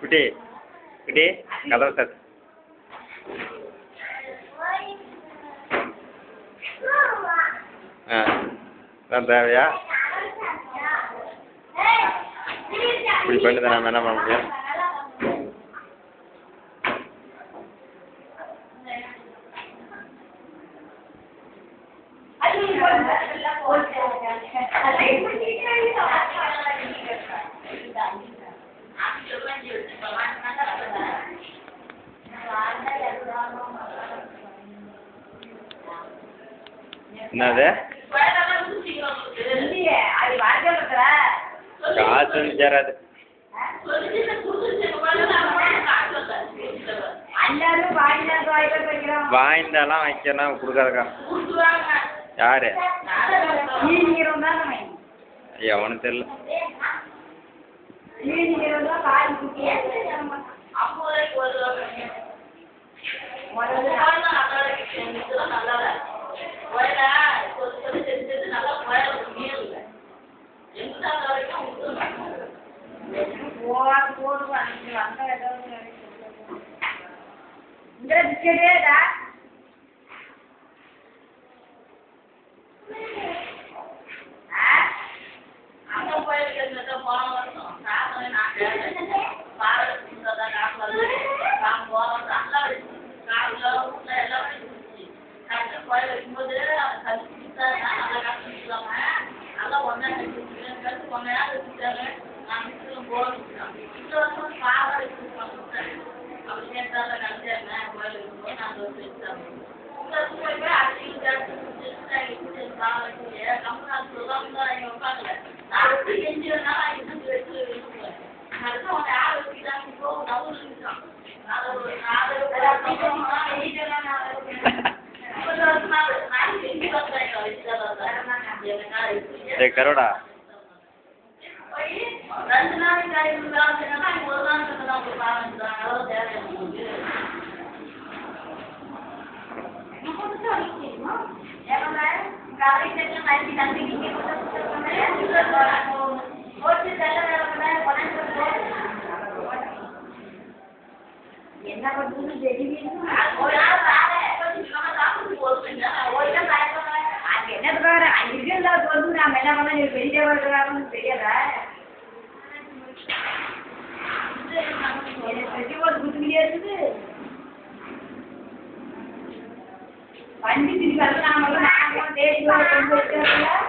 குட்டி குட்டி கதவை சார் தான் தேவையா இப்படி பண்ணி தான் நம்ம என்ன பண்ண முடியும் என்னது காசு சேராது வாய்ந்தாலாம் வைக்கணும் கொடுக்காதக்கா யாரு எவனும் தெரியல கரோடா என்ன பண்ணுறது தெரியும் என்ன பாரு அங்கே வந்து நாம என்ன பண்ண நீ வெளியே வருகிறாருன்னு தெரியல பெட்டி போட்டு குத்துக்கிட்டே இருக்குது வண்டி திருப்பி நாம தேடி கொண்டு